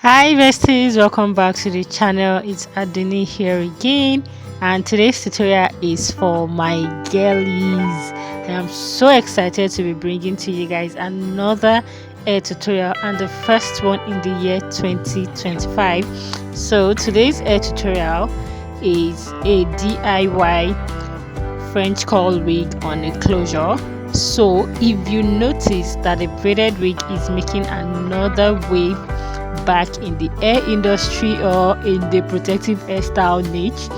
Hi besties, welcome back to the channel. It's Adunnii here again, and today's tutorial is for my girlies. I am so excited to be bringing to you guys another hair tutorial, and the first one in the year 2025. So today's hair tutorial is a DIY French curl wig on a closure. So if you notice that the braided wig is making another wave back in the hair industry or in the protective hairstyle niche,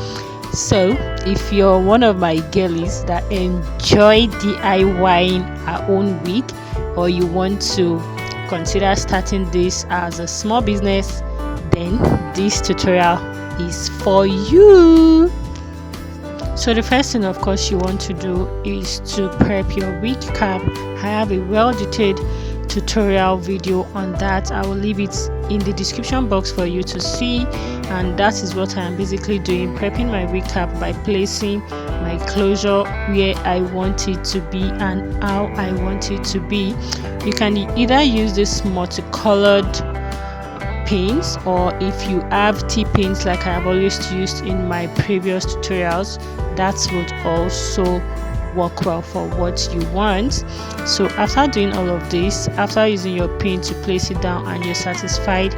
so if you're one of my girlies that enjoy DIYing her own wig, or you want to consider starting this as a small business, then this tutorial is for you. So the first thing, of course, you want to do is to prep your wig cap. I have a well detailed tutorial video on that. I will leave it in the description box for you to see, and that is what I am basically doing, prepping my wig cap by placing my closure where I want it to be and how I want it to be. You can either use this multicolored pins, or if you have T-pins like I have always used in my previous tutorials, that would also work well for what you want. So after doing all of this, after using your pin to place it down and you're satisfied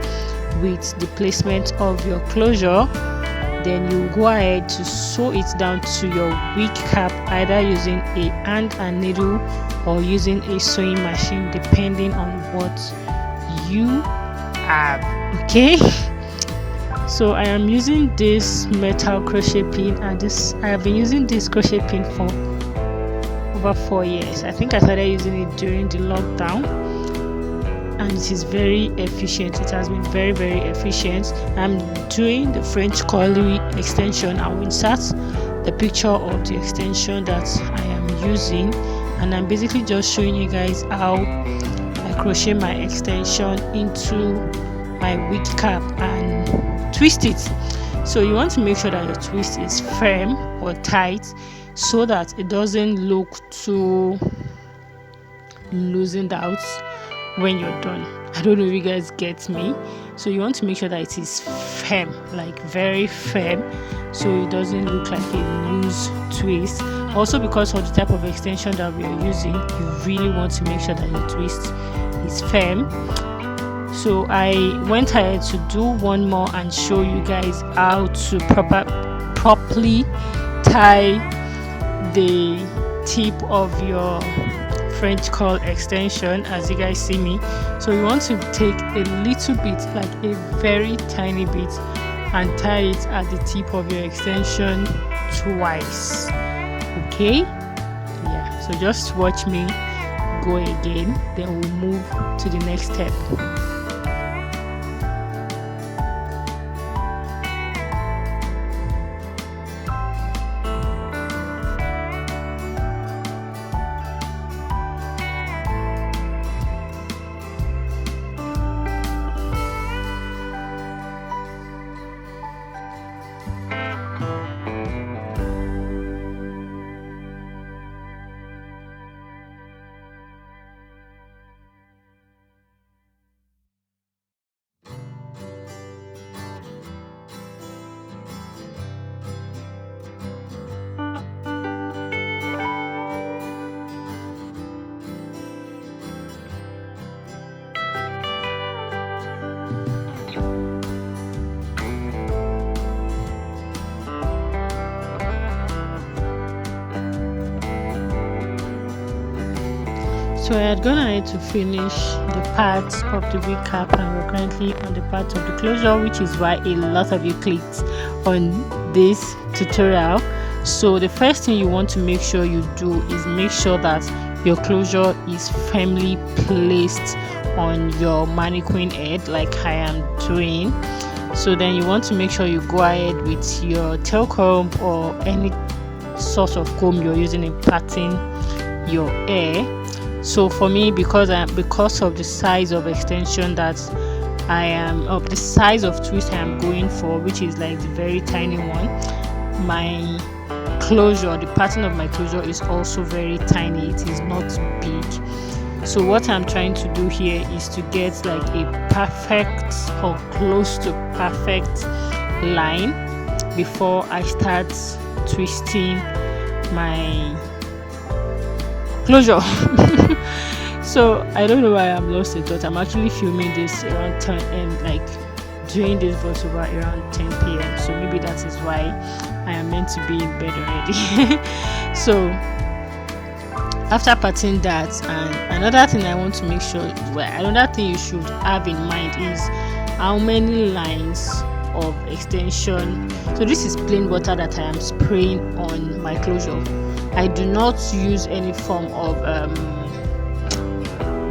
with the placement of your closure, then you go ahead to sew it down to your wig cap, either using a hand and needle or using a sewing machine, depending on what you have. Okay, so I am using this metal crochet pin, and I have been using this crochet pin for over 4 years. I think I started using it during the lockdown, and it is very efficient. It has been very efficient. I'm doing the French curly extension. I will insert the picture of the extension that I am using, and I'm basically just showing you guys how I crochet my extension into my wig cap and twist it. So you want to make sure that your twist is firm or tight, so that it doesn't look too loosened out when you're done. I don't know if you guys get me. So you want to make sure that it is firm, like very firm, so it doesn't look like a loose twist. Also, because of the type of extension that we are using, you really want to make sure that your twist is firm. So I went ahead to do one more and show you guys how to properly tie the tip of your French curl extension, as you guys see me. So you want to take a little bit, like a very tiny bit, and tie it at the tip of your extension twice. Okay, yeah, so just watch me go again, then we'll move to the next step. So I had gone ahead to finish the part of the wig cap, and we're currently on the part of the closure, which is why a lot of you clicked on this tutorial. So the first thing you want to make sure you do is make sure that your closure is firmly placed on your mannequin head, like I am doing. So then you want to make sure you go ahead with your tail comb or any sort of comb you're using in plaiting your hair. So for me, because of the size of extension that I am, of the size of twist I am going for, which is like the very tiny one, my closure, the pattern of my closure is also very tiny. It is not big. So what I'm trying to do here is to get like a perfect or close to perfect line before I start twisting my closure. So I don't know why I'm lost in thought. I'm actually filming this around 10 and like doing this voiceover around 10 p.m. So maybe that is why I am meant to be in bed already. So after parting that, and another thing I want to make sure, well, another thing you should have in mind is how many lines of extension. So this is plain water that I am spraying on my closure. I do not use any form of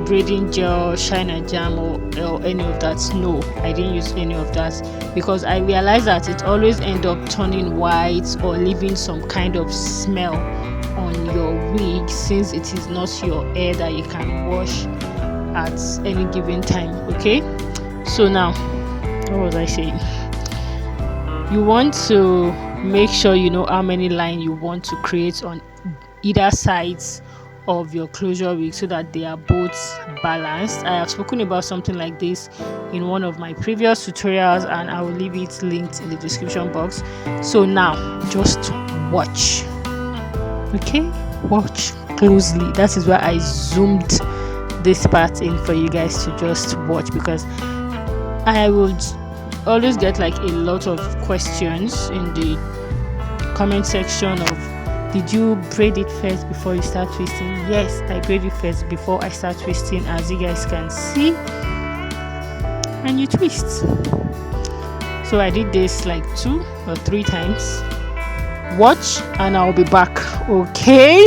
braiding gel, shine and jam, or any of that. No, I didn't use any of that because I realized that it always end up turning white or leaving some kind of smell on your wig, since it is not your hair that you can wash at any given time. Okay, so now what was I saying? You want to make sure you know how many lines you want to create on either sides of your closure wig so that they are both balanced. I have spoken about something like this in one of my previous tutorials, and I will leave it linked in the description box. So now just watch. Okay, watch closely. That is why I zoomed this part in for you guys to just watch, because I would always get like a lot of questions in the comment section of, did you braid it first before you start twisting? Yes, I braid it first before I start twisting, as you guys can see, and you twist. So I did this like 2 or 3 times. Watch and I'll be back. Okay.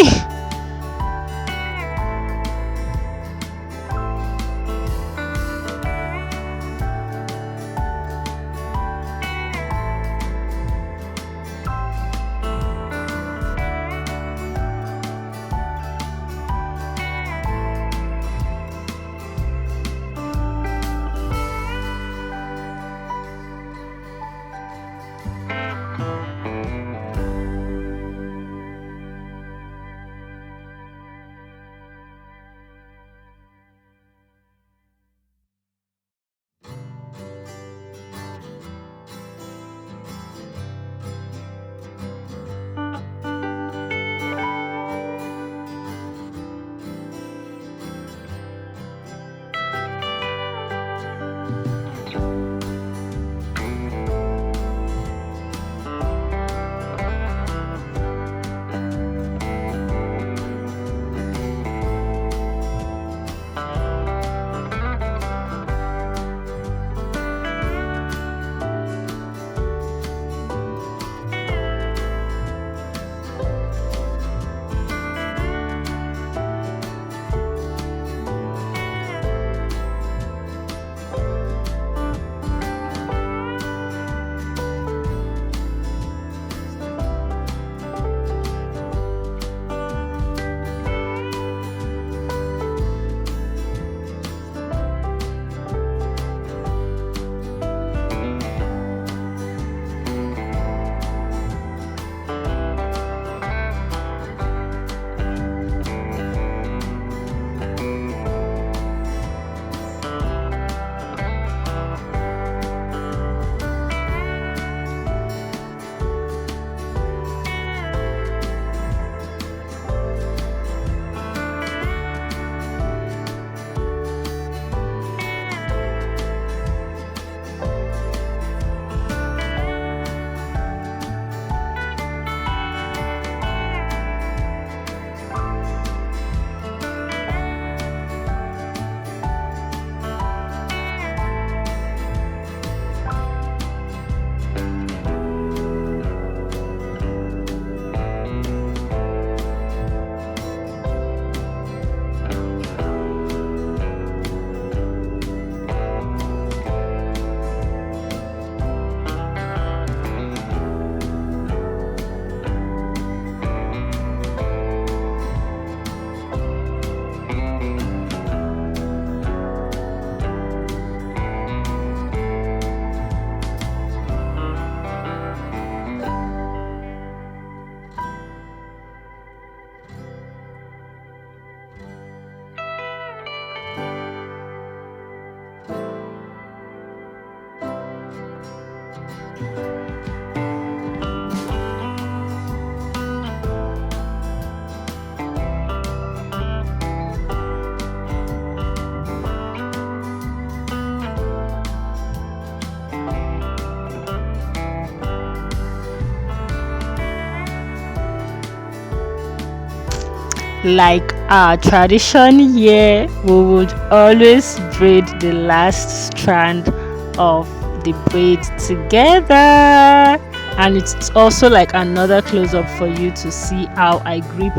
Like our tradition here, we would always braid the last strand of the braid together, and it's also like another close-up for you to see how I grip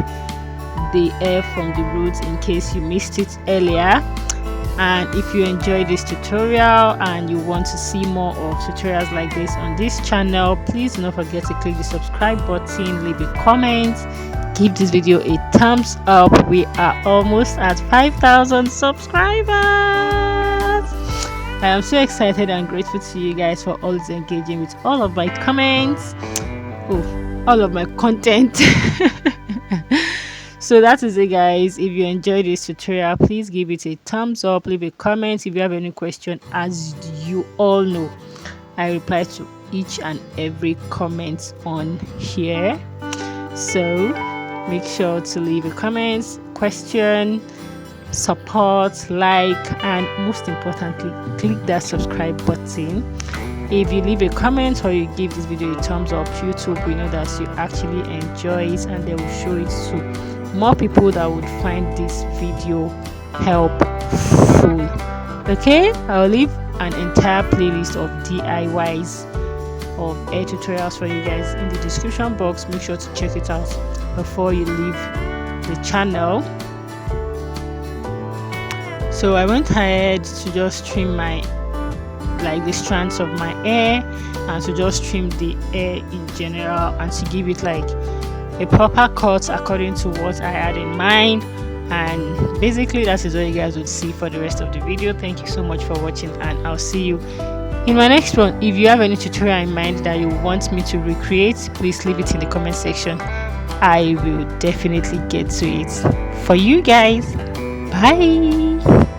the hair from the roots in case you missed it earlier. And if you enjoyed this tutorial and you want to see more of tutorials like this on this channel, please do not forget to click the subscribe button, leave a comment, give this video a thumbs up. We are almost at 5,000 subscribers. I am so excited and grateful to you guys for always engaging with all of my comments, all of my content. So that is it, guys. If you enjoyed this tutorial, please give it a thumbs up, leave a comment. If you have any question, as you all know, I reply to each and every comment on here. So make sure to leave a comment, question, support, like, and most importantly, click that subscribe button. If you leave a comment or you give this video a thumbs up, YouTube will know that you actually enjoy it, and they will show it to more people that would find this video helpful. Okay, I'll leave an entire playlist of DIYs of hair tutorials for you guys in the description box. Make sure to check it out before you leave the channel. So I went ahead to just trim the strands of my hair, and to just trim the hair in general, and to give it like a proper cut according to what I had in mind. And basically that is what you guys would see for the rest of the video. Thank you so much for watching, and I'll see you in my next one. If you have any tutorial in mind that you want me to recreate, please leave it in the comment section. I will definitely get to it for you guys. Bye.